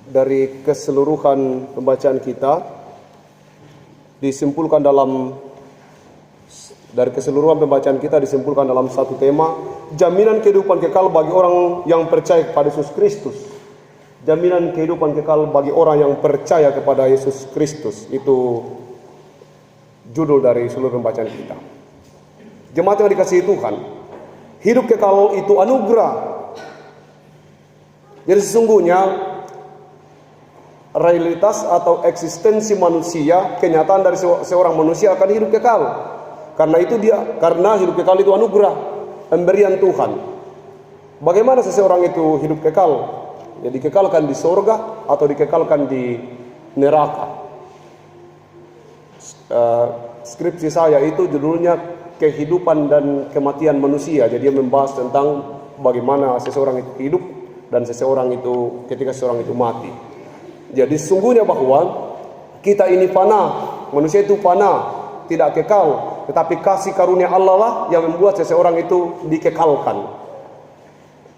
dari keseluruhan pembacaan kita disimpulkan dalam satu tema, jaminan kehidupan kekal bagi orang yang percaya kepada Yesus Kristus. Jaminan kehidupan kekal bagi orang yang percaya kepada Yesus Kristus. Itu judul dari seluruh pembacaan kita. Jemaat yang dikasihi Tuhan, hidup kekal itu anugerah. Jadi sesungguhnya realitas atau eksistensi manusia, kenyataan dari seorang manusia akan hidup kekal. Karena hidup kekal itu anugerah, pemberian Tuhan. Bagaimana seseorang itu hidup kekal? Ya, dikekalkan di sorga atau dikekalkan di neraka. Skripsi saya itu judulnya kehidupan dan kematian manusia. Jadi dia membahas tentang bagaimana seseorang itu hidup dan ketika seseorang itu mati. Jadi sesungguhnya bahwa kita ini fana, manusia itu fana, tidak kekal, tetapi kasih karunia Allah lah yang membuat seseorang itu dikekalkan.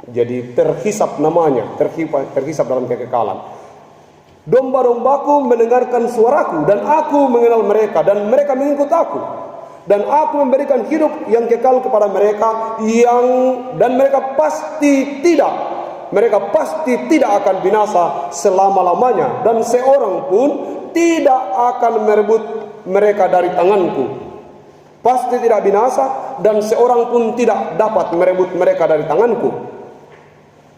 Jadi terhisap namanya, terhisap dalam kekekalan. Domba-dombaku mendengarkan suaraku dan aku mengenal mereka dan mereka mengikut aku. Dan aku memberikan hidup yang kekal kepada mereka dan mereka pasti tidak akan binasa selama-lamanya dan seorang pun tidak akan merebut mereka dari tanganku. Pasti tidak binasa dan seorang pun tidak dapat merebut mereka dari tanganku.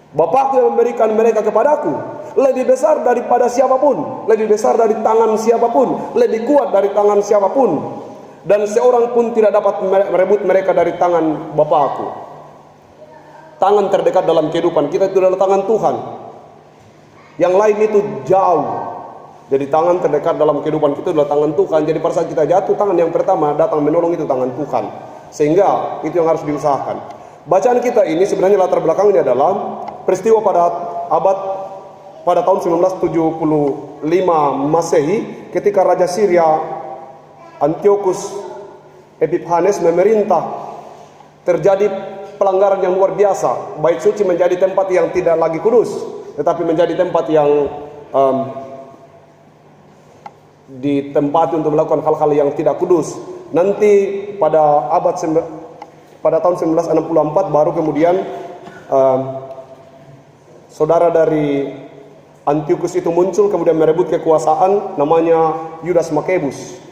Bapakku yang memberikan mereka kepadaku lebih besar daripada siapapun, lebih besar dari tangan siapapun, lebih kuat dari tangan siapapun, dan seorang pun tidak dapat merebut mereka dari tangan Bapakku. Tangan terdekat dalam kehidupan kita itu adalah tangan Tuhan. Yang lain itu jauh. Jadi tangan terdekat dalam kehidupan kita adalah tangan Tuhan. Jadi pada saat kita jatuh, tangan yang pertama datang menolong itu tangan Tuhan. Sehingga itu yang harus diusahakan. Bacaan kita ini sebenarnya latar belakangnya adalah peristiwa pada tahun 1975 Masehi, ketika Raja Syria Antiochus Epiphanes memerintah. Terjadi pelanggaran yang luar biasa. Bait suci menjadi tempat yang tidak lagi kudus, tetapi menjadi tempat yang ditempati untuk melakukan hal-hal yang tidak kudus. Nanti pada tahun 1964 baru kemudian saudara dari Antiochus itu muncul, kemudian merebut kekuasaan, namanya Yudas Makebus.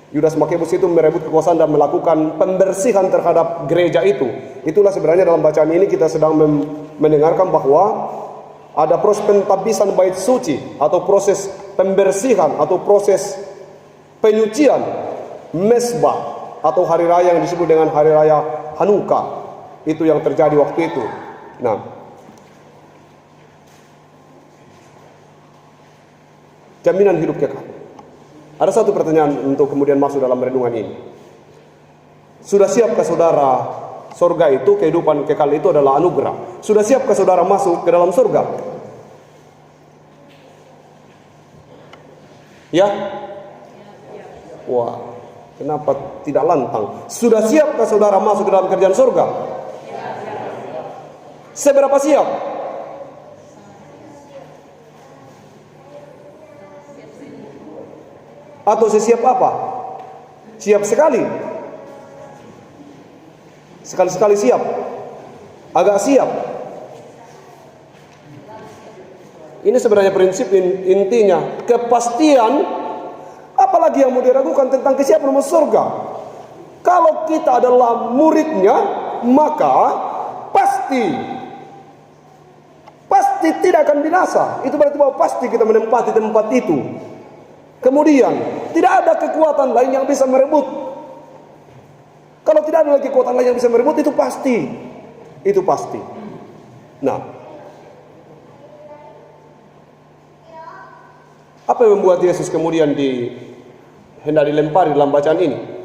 Yudas Makebus itu merebut kekuasaan dan melakukan pembersihan terhadap gereja itu. Itulah sebenarnya dalam bacaan ini kita sedang mendengarkan bahwa ada proses pentabisan bait suci atau proses pembersihan atau proses penyucian mesbah atau hari raya yang disebut dengan hari raya Hanukkah. Itu yang terjadi waktu itu. Nah, jaminan hidup kekal. Ada satu pertanyaan untuk kemudian masuk dalam renungan ini. Sudah siapkah saudara, surga itu, kehidupan kekal itu adalah anugerah. Sudah siapkah saudara masuk ke dalam surga? Ya? Wah, kenapa tidak lantang? Sudah siapkah saudara masuk ke dalam kerjaan surga? Seberapa siap? Atau sesiap apa? Siap sekali. Sekali-sekali siap. Agak siap. Ini sebenarnya prinsip intinya. Kepastian, apalagi yang mau diragukan tentang kesiapan masuk surga. Kalau kita adalah muridnya, maka pasti tidak akan binasa. Itu berarti bahwa pasti kita menempati tempat itu. Kemudian tidak ada kekuatan lain yang bisa merebut. Kalau tidak ada lagi kekuatan lain yang bisa merebut, itu pasti. Itu pasti. Nah, apa yang membuat Yesus kemudian hendak dilempari dalam bacaan ini?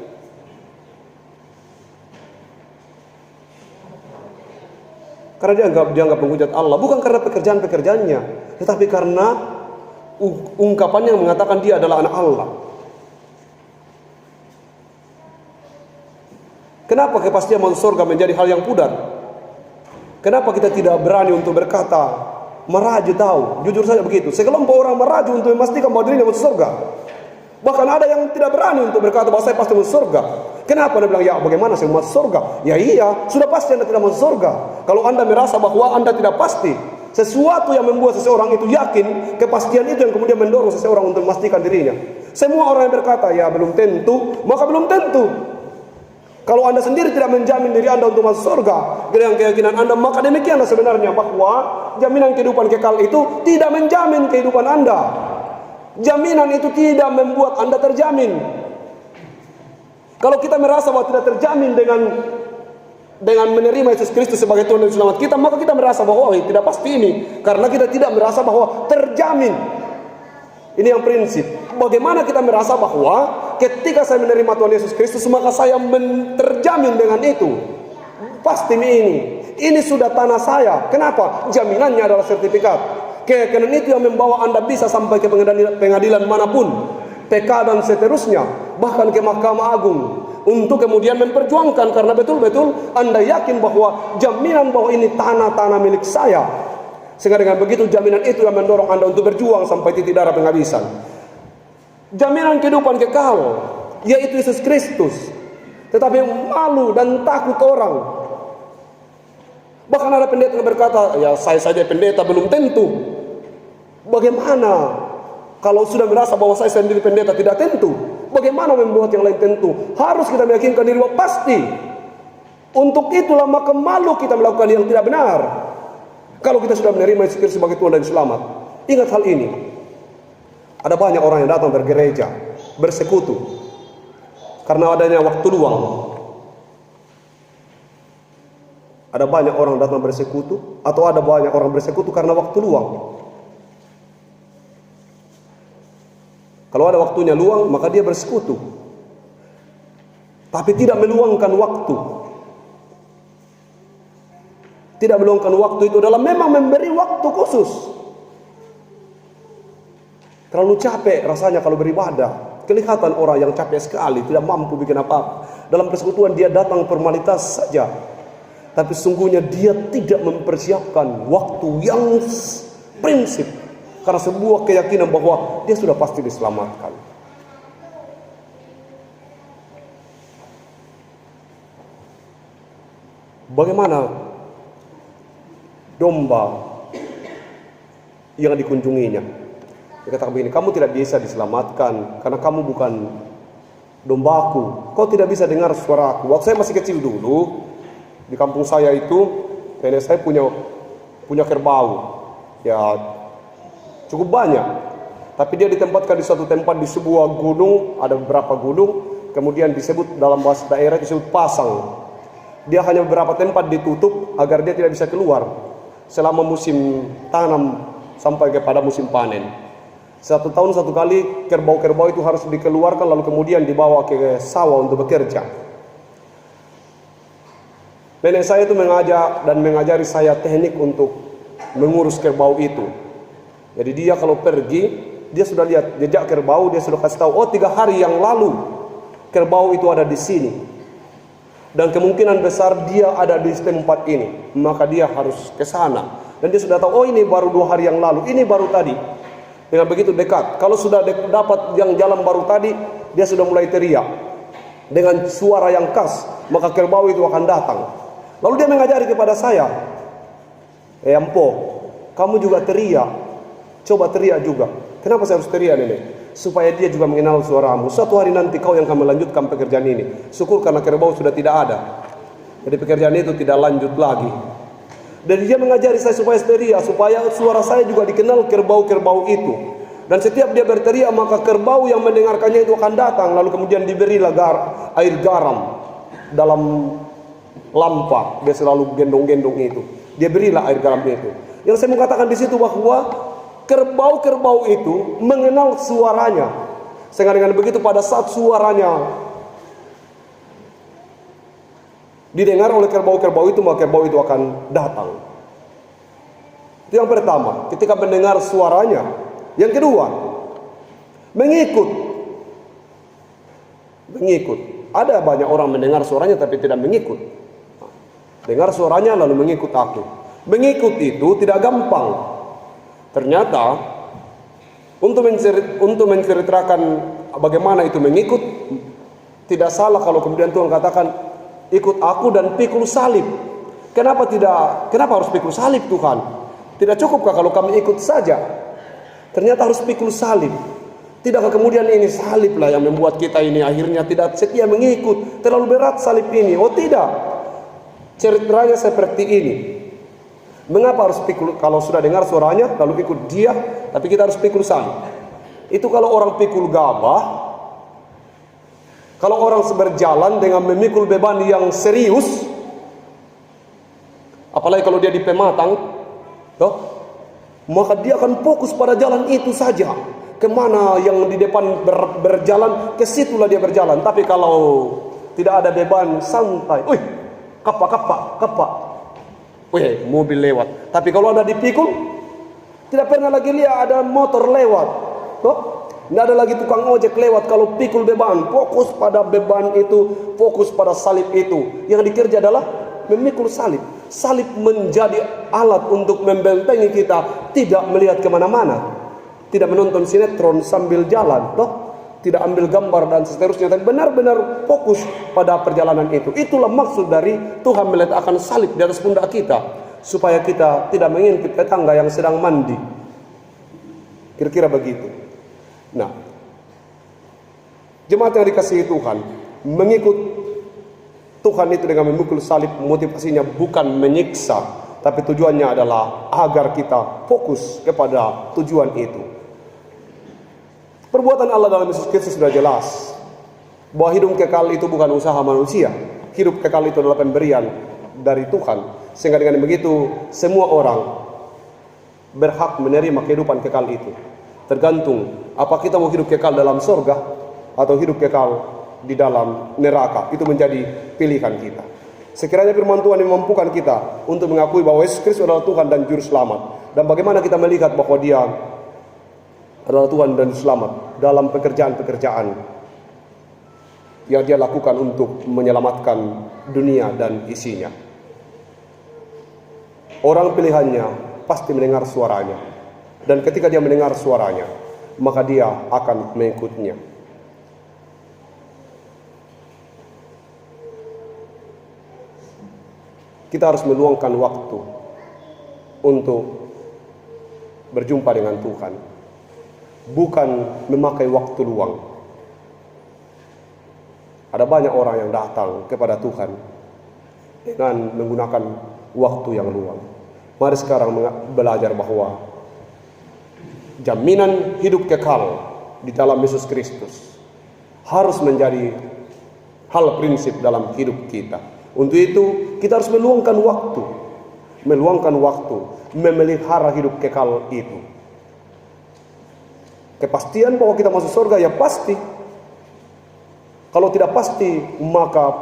Karena dianggap menghujat Allah, bukan karena pekerjaan-pekerjaannya, tetapi karena ungkapan yang mengatakan dia adalah anak Allah. Kenapa kepastian masuk surga menjadi hal yang pudar? Kenapa kita tidak berani untuk berkata meraju tahu. Jujur saja begitu. Sekelompok orang meraju untuk memastikan bahwa dirinya masuk surga. Bahkan ada yang tidak berani untuk berkata bahwa saya pasti masuk surga. Kenapa? Dia bilang, ya bagaimana saya masuk surga? Ya iya, sudah pasti Anda tidak masuk surga. Kalau Anda merasa bahwa Anda tidak pasti, sesuatu yang membuat seseorang itu yakin, kepastian itu yang kemudian mendorong seseorang untuk memastikan dirinya. Semua orang yang berkata, ya belum tentu, maka belum tentu. Kalau Anda sendiri tidak menjamin diri Anda untuk masuk surga dengan keyakinan Anda, maka demikianlah sebenarnya bahwa jaminan kehidupan kekal itu tidak menjamin kehidupan Anda. Jaminan itu tidak membuat Anda terjamin. Kalau kita merasa bahwa tidak terjamin dengan menerima Yesus Kristus sebagai Tuhan dan Selamat kita, maka kita merasa bahwa tidak pasti ini, karena kita tidak merasa bahwa terjamin. Ini yang prinsip. Bagaimana kita merasa bahwa ketika saya menerima Tuhan Yesus Kristus, maka saya terjamin dengan itu. Pasti ini sudah tanah saya. Kenapa? Jaminannya adalah sertifikat. Keyakinan itu yang membawa Anda bisa sampai ke pengadilan manapun, PK dan seterusnya, bahkan ke Mahkamah Agung, untuk kemudian memperjuangkan, karena betul-betul Anda yakin bahwa jaminan bahwa ini tanah-tanah milik saya. Sehingga dengan begitu jaminan itu yang mendorong Anda untuk berjuang sampai titik darah penghabisan. Jaminan kehidupan kekal, yaitu Yesus Kristus. Tetapi malu dan takut orang. Bahkan ada pendeta yang berkata, ya saya saja pendeta, belum tentu. Bagaimana kalau sudah merasa bahwa saya sendiri pendeta? Tidak tentu. Bagaimana membuat yang lain tentu? Harus kita meyakinkan diri bahwa pasti. Untuk itulah maka malu kita melakukan yang tidak benar. Kalau kita sudah menerima Yesus Kristus sebagai Tuhan dan Selamat. Ingat hal ini. Ada banyak orang yang datang bergereja, bersekutu, karena adanya waktu luang. Ada banyak orang datang bersekutu, atau ada banyak orang bersekutu karena waktu luang. Kalau ada waktunya luang, maka dia bersekutu. Tapi tidak meluangkan waktu. Tidak meluangkan waktu itu adalah memang memberi waktu khusus. Terlalu capek rasanya kalau beribadah. Kelihatan orang yang capek sekali, tidak mampu bikin apa-apa. Dalam persekutuan dia datang formalitas saja. Tapi sungguhnya dia tidak mempersiapkan waktu yang prinsip. Karena sebuah keyakinan bahwa dia sudah pasti diselamatkan. Bagaimana domba yang dikunjunginya? Dia katakan begini, kamu tidak bisa diselamatkan karena kamu bukan dombaku. Kau tidak bisa dengar suaraku. Waktu saya masih kecil dulu, di kampung saya itu, nenek saya punya kerbau. Ya, cukup banyak. Tapi dia ditempatkan di suatu tempat di sebuah gunung, ada beberapa gunung, kemudian disebut dalam bahasa daerah disebut pasang. Dia hanya beberapa tempat ditutup agar dia tidak bisa keluar selama musim tanam sampai kepada musim panen. 1 tahun 1 kali kerbau-kerbau itu harus dikeluarkan lalu kemudian dibawa ke sawah untuk bekerja. Nenek saya itu mengajak dan mengajari saya teknik untuk mengurus kerbau itu. Jadi dia kalau pergi, dia sudah lihat jejak kerbau, dia sudah kasih tahu, oh 3 hari yang lalu kerbau itu ada di sini. Dan kemungkinan besar dia ada di tempat ini, maka dia harus ke sana. Dan dia sudah tahu, oh ini baru 2 hari yang lalu, ini baru tadi. Dengan begitu dekat. Kalau sudah dapat yang jalan baru tadi, dia sudah mulai teriak dengan suara yang khas, maka kerbau itu akan datang. Lalu dia mengajari kepada saya, Empo, kamu juga teriak, coba teriak juga. Kenapa saya harus teriak, nenek? Supaya dia juga mengenal suaramu. Suatu hari nanti kau yang akan melanjutkan pekerjaan ini. Syukur karena kerbau sudah tidak ada, jadi pekerjaan itu tidak lanjut lagi. Dan dia mengajari saya supaya teriak, supaya suara saya juga dikenal kerbau-kerbau itu. Dan setiap dia berteriak, maka kerbau yang mendengarkannya itu akan datang. Lalu kemudian diberilah air garam dalam lampa. Dia selalu gendong-gendong itu. Dia berilah air garam itu. Yang saya mau katakan di situ bahwa kerbau-kerbau itu mengenal suaranya. Sehingga dengan begitu pada saat suaranya didengar oleh kerbau-kerbau itu, maka kerbau itu akan datang. Itu yang pertama, ketika mendengar suaranya. Yang kedua, mengikut. Ada banyak orang mendengar suaranya tapi tidak mengikut. Dengar suaranya lalu mengikut aku. Mengikut itu tidak gampang. Ternyata untuk menceritakan bagaimana itu mengikut, tidak salah kalau kemudian Tuhan katakan, ikut aku dan pikul salib. Kenapa harus pikul salib Tuhan? Tidak cukupkah kalau kami ikut saja? Ternyata harus pikul salib. Tidakkah kemudian ini salib lah yang membuat kita ini akhirnya tidak setia mengikut? Terlalu berat salib ini. Oh tidak. Ceritanya seperti ini. Mengapa harus pikul? Kalau sudah dengar suaranya lalu ikut dia, tapi kita harus pikul salib. Itu kalau orang pikul gabah, kalau orang berjalan dengan memikul beban yang serius, apalagi kalau dia di pematang, maka dia akan fokus pada jalan itu saja. Kemana yang di depan berjalan, ke situlah dia berjalan. Tapi kalau tidak ada beban, santai. Kapak. Mobil lewat. Tapi kalau ada dipikul, tidak pernah lagi lihat ada motor lewat. Tidak ada lagi tukang ojek lewat. Kalau pikul beban, fokus pada beban itu, fokus pada salib itu. Yang dikerja adalah memikul salib. Salib menjadi alat untuk membentengi kita, tidak melihat kemana-mana, tidak menonton sinetron sambil jalan, tidak ambil gambar dan seterusnya, tapi benar-benar fokus pada perjalanan itu. Itulah maksud dari Tuhan meletakkan salib di atas pundak kita, supaya kita tidak mengintip tetangga yang sedang mandi. Kira-kira begitu. Nah, jemaat yang dikasihi Tuhan, mengikut Tuhan itu dengan memikul salib, motivasinya bukan menyiksa, tapi tujuannya adalah agar kita fokus kepada tujuan itu. Perbuatan Allah dalam Yesus Kristus sudah jelas bahwa hidup kekal itu bukan usaha manusia. Hidup kekal itu adalah pemberian dari Tuhan. Sehingga dengan begitu semua orang berhak menerima kehidupan kekal itu. Tergantung apa kita mau hidup kekal dalam surga atau hidup kekal di dalam neraka. Itu menjadi pilihan kita. Sekiranya firman Tuhan memampukan kita untuk mengakui bahwa Yesus Kristus adalah Tuhan dan Juru Selamat. Dan bagaimana kita melihat bahwa Dia adalah Tuhan dan Selamat dalam pekerjaan-pekerjaan yang Dia lakukan untuk menyelamatkan dunia dan isinya. Orang pilihannya pasti mendengar suaranya, dan ketika dia mendengar suaranya, maka dia akan mengikutnya. Kita harus meluangkan waktu untuk berjumpa dengan Tuhan, bukan memakai waktu luang. Ada banyak orang yang datang kepada Tuhan dengan menggunakan waktu yang luang. Mari sekarang belajar bahwa jaminan hidup kekal di dalam Yesus Kristus harus menjadi hal prinsip dalam hidup kita. Untuk itu kita harus meluangkan waktu memelihara hidup kekal itu. Kepastian bahwa kita masuk surga ya pasti. Kalau tidak pasti, maka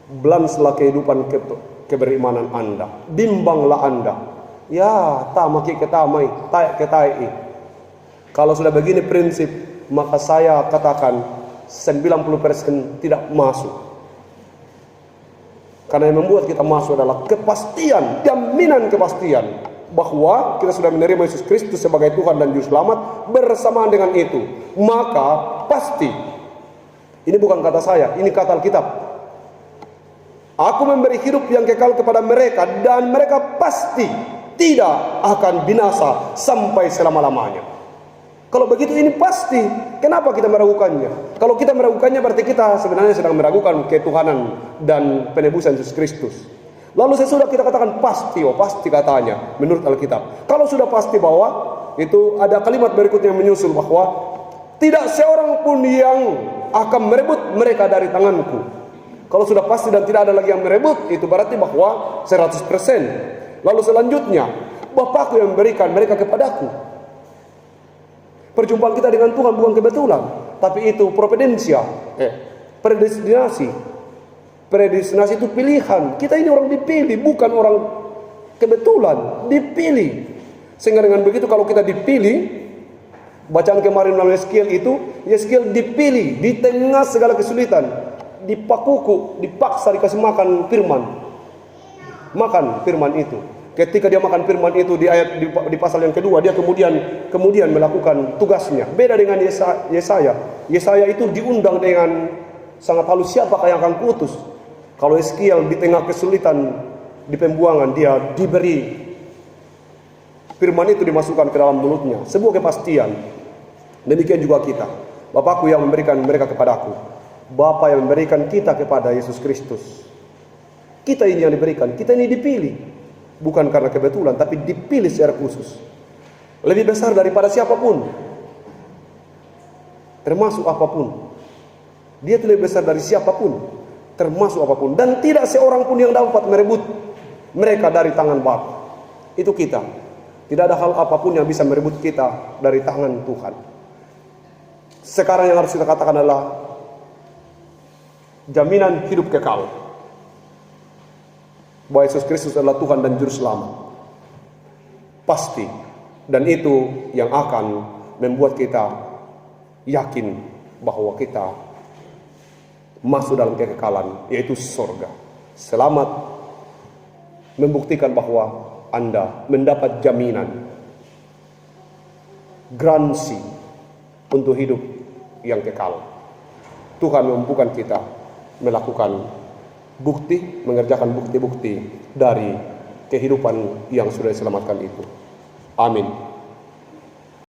belanslah kehidupan keberimanan Anda, bimbanglah Anda. Ya, tamaki ketamai, tayak ketai. Kalau sudah begini prinsip, maka saya katakan 90% tidak masuk. Karena yang membuat kita masuk adalah kepastian, jaminan kepastian bahwa kita sudah menerima Yesus Kristus sebagai Tuhan dan Juru Selamat. Bersamaan dengan itu, maka pasti, ini bukan kata saya, ini kata Alkitab, aku memberi hidup yang kekal kepada mereka, dan mereka pasti tidak akan binasa sampai selama-lamanya. Kalau begitu ini pasti, kenapa kita meragukannya? Kalau kita meragukannya berarti kita sebenarnya sedang meragukan ketuhanan dan penebusan Yesus Kristus. Lalu sesudah kita katakan pasti, pasti katanya menurut Alkitab. Kalau sudah pasti bahwa itu, ada kalimat berikutnya yang menyusul bahwa tidak seorang pun yang akan merebut mereka dari tanganku. Kalau sudah pasti dan tidak ada lagi yang merebut, itu berarti bahwa 100%. Lalu selanjutnya, Bapakku yang memberikan mereka kepadaku. Perjumpaan kita dengan Tuhan bukan kebetulan, tapi itu providensia, predestinasi. Predestinasi itu pilihan. Kita ini orang dipilih, bukan orang kebetulan, dipilih. Sehingga dengan begitu kalau kita dipilih, bacaan kemarin dalam Yeskiel itu, Yeskiel dipilih di tengah segala kesulitan, dipakuku, dipaksa dikasih makan firman. Makan firman itu. Ketika dia makan firman itu di ayat di pasal yang kedua, dia kemudian melakukan tugasnya. Beda dengan Yesaya. Yesaya itu diundang dengan sangat halus, siapakah yang akan kuutus? Kalau Yeskiel di tengah kesulitan di pembuangan, dia diberi firman itu dimasukkan ke dalam mulutnya, sebuah kepastian. Demikian juga kita. Bapakku yang memberikan mereka kepadaku, Bapa yang memberikan kita kepada Yesus Kristus. Kita ini yang diberikan, kita ini dipilih. Bukan karena kebetulan, tapi dipilih secara khusus. Lebih besar daripada siapapun, termasuk apapun. Dia lebih besar dari siapapun, termasuk apapun. Dan tidak seorang pun yang dapat merebut mereka dari tangan Bapa. Itu kita. Tidak ada hal apapun yang bisa merebut kita dari tangan Tuhan. Sekarang yang harus kita katakan adalah jaminan hidup kekal. Bahwa Yesus Kristus adalah Tuhan dan Juru Selamat. Pasti. Dan itu yang akan membuat kita yakin bahwa kita masuk dalam kekekalan, yaitu surga. Selamat membuktikan bahwa Anda mendapat jaminan, garansi untuk hidup yang kekal. Tuhan memampukan kita melakukan mengerjakan bukti-bukti dari kehidupan yang sudah diselamatkan itu. Amin.